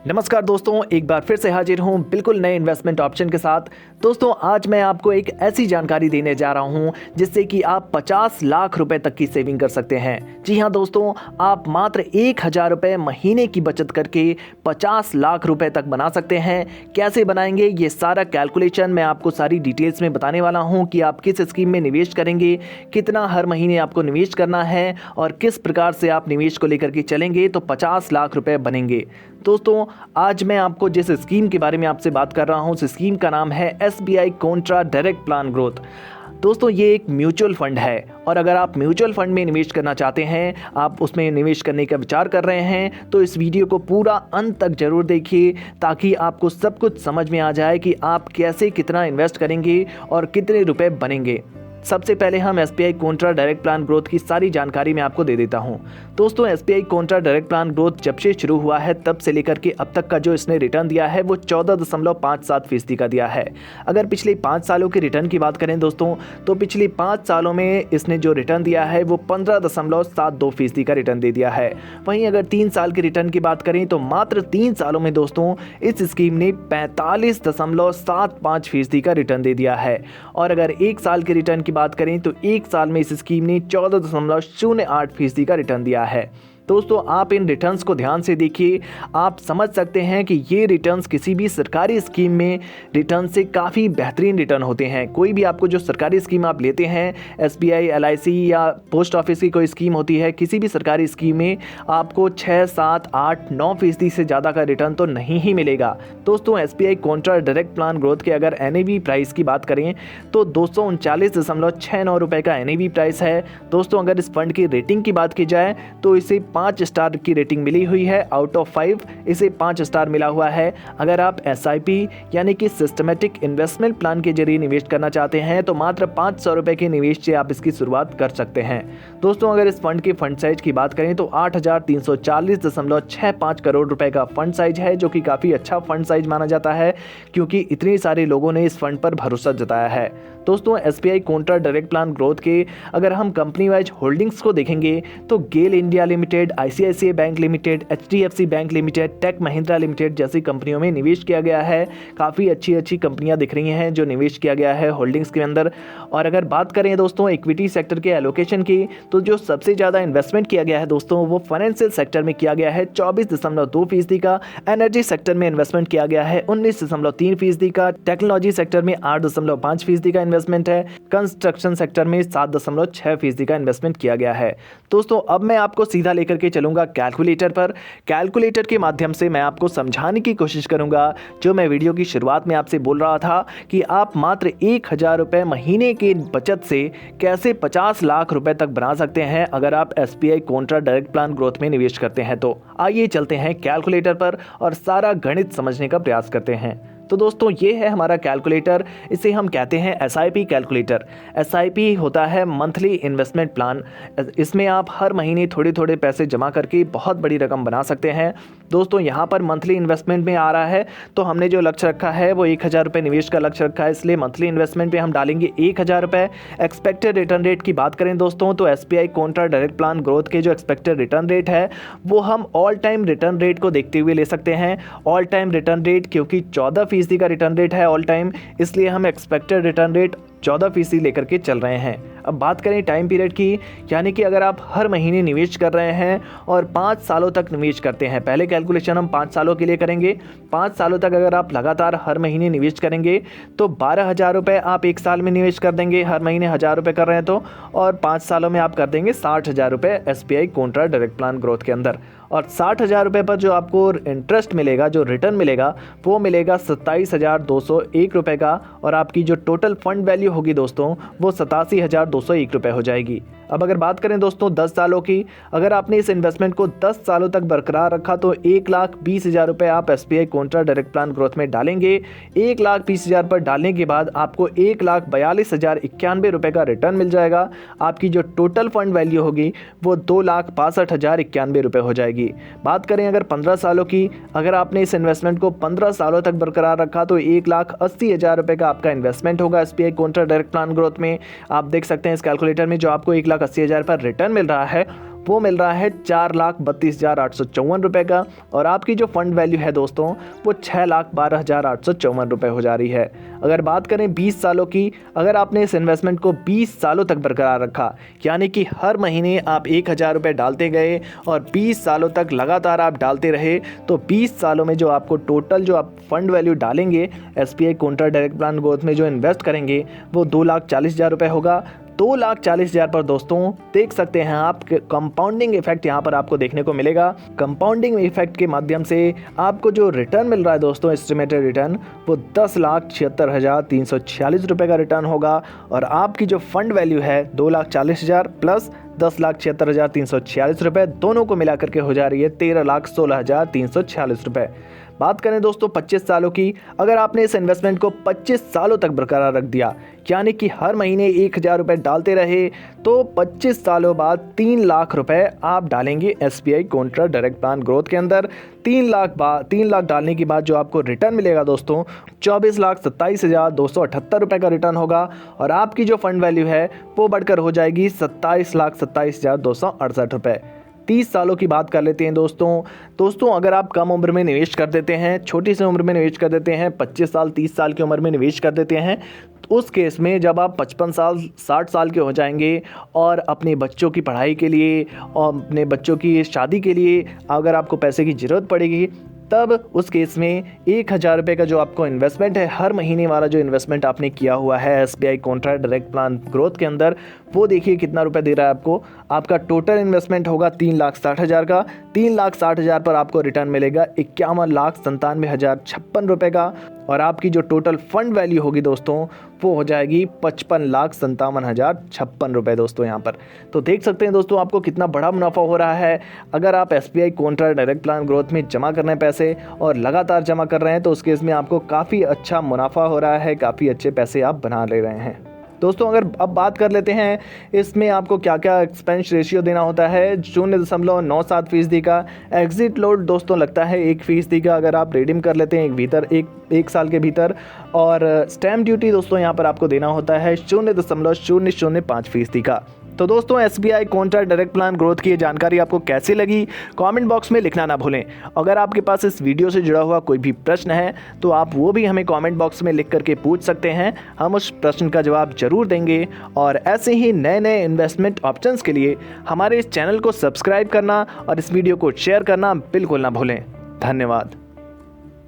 नमस्कार दोस्तों, एक बार फिर से हाजिर हूं बिल्कुल नए इन्वेस्टमेंट ऑप्शन के साथ। दोस्तों आज मैं आपको एक ऐसी जानकारी देने जा रहा हूं जिससे कि आप 50 लाख रुपए तक की सेविंग कर सकते हैं। जी हां दोस्तों, आप मात्र 1000 रुपए महीने की बचत करके 50 लाख रुपए तक बना सकते हैं। कैसे बनाएंगे ये सारा कैलकुलेशन मैं आपको सारी डिटेल्स में बताने वाला हूँ कि आप किस स्कीम में निवेश करेंगे, कितना हर महीने आपको निवेश करना है और किस प्रकार से आप निवेश को लेकर के चलेंगे तो 50 लाख रुपए बनेंगे। दोस्तों आज मैं आपको जिस स्कीम के बारे में आपसे बात कर रहा हूं उस स्कीम का नाम है SBI contra direct plan growth. दोस्तों ये एक म्यूचुअल फंड है और अगर आप म्यूचुअल फंड में निवेश करना चाहते हैं, आप उसमें निवेश करने का विचार कर रहे हैं तो इस वीडियो को पूरा अंत तक जरूर देखिए ताकि आपको सब कुछ समझ में आ जाए कि आप कैसे कितना इन्वेस्ट करेंगे और कितने रुपए बनेंगे। सबसे पहले हम SBI contra direct plan growth की सारी जानकारी मैं आपको दे देता हूं। दोस्तों SBI contra direct plan growth जब से शुरू हुआ है तब से लेकर के अब तक का जो इसने रिटर्न दिया है वो 14.57% का दिया है। अगर पिछले 5 सालों के रिटर्न की बात करें दोस्तों तो पिछले 5 सालों में इसने जो रिटर्न दिया है वो 15.72% का रिटर्न दे दिया है। वहीं अगर 3 साल के रिटर्न की बात करें तो मात्र 3 सालों में दोस्तों इस स्कीम ने 45.75% का रिटर्न दे दिया है। और अगर 1 साल के रिटर्न बात करें तो 1 साल में इस स्कीम ने 14.08% का रिटर्न दिया है। दोस्तों आप इन रिटर्न्स को ध्यान से देखिए, आप समझ सकते हैं कि ये रिटर्न्स किसी भी सरकारी स्कीम में रिटर्न से काफ़ी बेहतरीन रिटर्न होते हैं। कोई भी आपको जो सरकारी स्कीम आप लेते हैं, SBI, LIC या पोस्ट ऑफिस की कोई स्कीम होती है, किसी भी सरकारी स्कीम में आपको 6, 7, 8, 9% से ज़्यादा का रिटर्न तो नहीं ही मिलेगा। दोस्तों SBI contra direct plan growth के अगर NAV प्राइस की बात करें तो 239.69 रुपये का NAV प्राइस है। दोस्तों अगर इस फंड की रेटिंग की बात की जाए तो इसे 5 स्टार की रेटिंग मिली हुई है। आउट ऑफ 5 इसे 5 स्टार मिला हुआ है। अगर आप SIP यानी कि सिस्टमेटिक इन्वेस्टमेंट प्लान के जरिए निवेश करना चाहते हैं तो मात्र 500 रुपए के निवेश से आप इसकी शुरुआत कर सकते हैं। दोस्तों अगर इस फंड के फंड साइज की बात करें तो 8340.65 करोड़ रुपए का फंड साइज है, जो कि काफ़ी अच्छा फंड साइज माना जाता है क्योंकि इतने सारे लोगों ने इस फंड पर भरोसा जताया है। दोस्तों SBI contra direct plan growth के अगर हम कंपनी वाइज होल्डिंग्स को देखेंगे तो GAIL India limited, ICICI bank limited, HDFC bank limited, tech Mahindra limited जैसी कंपनियों में निवेश किया गया है। काफ़ी अच्छी कंपनियां दिख रही हैं जो निवेश किया गया है होल्डिंग्स के अंदर। और अगर बात करें दोस्तों इक्विटी सेक्टर के एलोकेशन की तो जो सबसे ज़्यादा इन्वेस्टमेंट किया गया है दोस्तों वो फाइनेंशियल सेक्टर में किया गया है 24.2% का, एनर्जी सेक्टर में इन्वेस्टमेंट किया गया है 19.3% का, टेक्नोलॉजी सेक्टर में 8.5% का इन्वेस्टमेंट है, कंस्ट्रक्शन सेक्टर में 7.6% का इन्वेस्टमेंट किया गया है। दोस्तों अब मैं आपको सीधा लेकर के चलूंगा कैलकुलेटर पर। कैलकुलेटर के माध्यम से मैं आपको समझाने की कोशिश करूंगा जो मैं वीडियो की शुरुआत में आपसे बोल रहा था कि आप मात्र 1000 रुपए महीने की बचत से कैसे 50 लाख रुपए तक बना सकते हैं अगर आप SBI contra direct plan growth में निवेश करते हैं। तो आइए चलते हैं कैलकुलेटर पर और सारा गणित समझने का प्रयास करते हैं। तो दोस्तों ये है हमारा कैलकुलेटर, इसे हम कहते हैं SIP कैलकुलेटर। SIP होता है मंथली इन्वेस्टमेंट प्लान। इसमें आप हर महीने थोड़े थोड़े पैसे जमा करके बहुत बड़ी रकम बना सकते हैं। दोस्तों यहाँ पर मंथली इन्वेस्टमेंट में आ रहा है तो हमने जो लक्ष्य रखा है वो 1000 रुपये निवेश का लक्ष्य रखा है, इसलिए मंथली इन्वेस्टमेंट पे हम डालेंगे 1000 रुपये। एक्सपेक्टेड रिटर्न रेट की बात करें दोस्तों तो SBI contra direct plan growth के जो एक्सपेक्टेड रिटर्न रेट है वो हम ऑल टाइम रिटर्न रेट को देखते हुए ले सकते हैं। ऑल टाइम रिटर्न रेट क्योंकि 14% का रिटर्न रेट है ऑल टाइम, इसलिए हम एक्सपेक्टेड रिटर्न रेट 14% लेकर के चल रहे हैं। अब बात करें टाइम पीरियड की, यानी कि अगर आप हर महीने निवेश कर रहे हैं और 5 सालों तक निवेश करते हैं, पहले कैलकुलेशन हम 5 सालों के लिए करेंगे। 5 सालों तक अगर आप लगातार हर महीने निवेश करेंगे तो 12,000 रुपये आप 1 साल में निवेश कर देंगे, हर महीने 1000 रुपये कर रहे हैं तो, और 5 सालों में आप कर देंगे 60,000 रुपये SBI contra direct plan growth के अंदर। और 60,000 रुपये पर जो आपको इंटरेस्ट मिलेगा, जो रिटर्न मिलेगा वो मिलेगा 27,201 रुपये का, और आपकी जो टोटल फंड वैल्यू होगी दोस्तों वो 87,201 रुपये हो जाएगी। अब अगर बात करें दोस्तों 10 सालों की, अगर आपने इस इन्वेस्टमेंट को 10 सालों तक बरकरार रखा तो 1,20,000 रुपये आप SBI contra direct plan growth में डालेंगे। 1,20,000 पर डालने के बाद आपको 1,42,091 रुपये का रिटर्न मिल जाएगा। आपकी जो टोटल फंड वैल्यू होगी वो 2,62,091 रुपये हो जाएगी। बात करें अगर 15 सालों की, अगर आपने इस इन्वेस्टमेंट को 15 सालों तक बरकरार रखा तो 1,80,000 रुपये का आपका इन्वेस्टमेंट होगा SBI contra direct plan growth में। आप देख सकते हैं इस कैलकुलेटर में जो आपको 1,80,000 पर रिटर्न मिल रहा है वो मिल रहा है 4,32,854 रुपये का, और आपकी जो फंड वैल्यू है दोस्तों वो 6,12,854 रुपये हो जा रही है। अगर बात करें 20 सालों की, अगर आपने इस इन्वेस्टमेंट को 20 सालों तक बरकरार रखा, यानी कि हर महीने आप 1,000 रुपये डालते गए और 20 सालों तक लगातार आप डालते रहे, तो 20 सालों में जो आपको टोटल जो आप फंड वैल्यू डालेंगे SBI contra direct plan growth में जो इन्वेस्ट करेंगे वो 2,40,000 रुपये होगा। 2,40,000 पर दोस्तों देख सकते हैं आप कंपाउंडिंग इफेक्ट यहाँ पर आपको देखने को मिलेगा। कंपाउंडिंग इफेक्ट के माध्यम से आपको जो रिटर्न मिल रहा है दोस्तों, एस्टिमेटेड रिटर्न, वो 10,76,346 रुपये का रिटर्न होगा। और आपकी जो फंड वैल्यू है 2,40,000 प्लस 10,76,346 रुपये, दोनों को मिला करके हो जा रही है 13,16,346 रुपये। बात करें दोस्तों 25 सालों की, अगर आपने इस इन्वेस्टमेंट को 25 सालों तक बरकरार रख दिया, यानी कि हर महीने 1,000 रुपये डालते रहे, तो 25 सालों बाद 3 लाख रुपए आप डालेंगे SBI contra direct plan growth के अंदर। 3 लाख डालने के बाद जो आपको रिटर्न मिलेगा दोस्तों 24,27,278 रुपये का रिटर्न होगा। और आपकी जो फंड वैल्यू है वो बढ़कर हो जाएगी 27,27,268 रुपये। 30 सालों की बात कर लेते हैं दोस्तों अगर आप कम उम्र में निवेश कर देते हैं, छोटी सी उम्र में निवेश कर देते हैं, 25 साल 30 साल की उम्र में निवेश कर देते हैं, तो उस केस में जब आप 55 साल 60 साल के हो जाएंगे और अपने बच्चों की पढ़ाई के लिए और अपने बच्चों की शादी के लिए अगर आपको पैसे की ज़रूरत पड़ेगी, तब उस केस में 1,000 रुपये का जो आपको इन्वेस्टमेंट है, हर महीने वाला जो इन्वेस्टमेंट आपने किया हुआ है SBI contra direct plan growth के अंदर, वो देखिए कितना रुपए दे रहा है आपको। आपका टोटल इन्वेस्टमेंट होगा 3,60,000 का। 3,60,000 पर आपको रिटर्न मिलेगा 51,97,056 रुपये का। और आपकी जो टोटल फंड वैल्यू होगी दोस्तों वो हो जाएगी 55,57,056 रुपये दोस्तों यहाँ पर। तो देख सकते हैं दोस्तों आपको कितना बड़ा मुनाफा हो रहा है। अगर आप SBI contra direct plan growth में जमा कर रहे हैं पैसे और लगातार जमा कर रहे हैं, तो उस केस में आपको काफ़ी अच्छा मुनाफा हो रहा है, काफ़ी अच्छे पैसे आप बना ले रहे हैं। दोस्तों अगर अब बात कर लेते हैं इसमें आपको क्या क्या एक्सपेंस रेशियो देना होता है। 0.97% का एग्जिट लोड दोस्तों लगता है 1% का, अगर आप रिडीम कर लेते हैं एक साल के भीतर। और स्टैम्प ड्यूटी दोस्तों यहाँ पर आपको देना होता है 0.005% का। तो दोस्तों SBI contra direct plan growth की ये जानकारी आपको कैसी लगी, कमेंट बॉक्स में लिखना ना भूलें। अगर आपके पास इस वीडियो से जुड़ा हुआ कोई भी प्रश्न है तो आप वो भी हमें कमेंट बॉक्स में लिख करके पूछ सकते हैं, हम उस प्रश्न का जवाब जरूर देंगे। और ऐसे ही नए नए इन्वेस्टमेंट ऑप्शंस के लिए हमारे इस चैनल को सब्सक्राइब करना और इस वीडियो को शेयर करना बिल्कुल ना भूलें। धन्यवाद।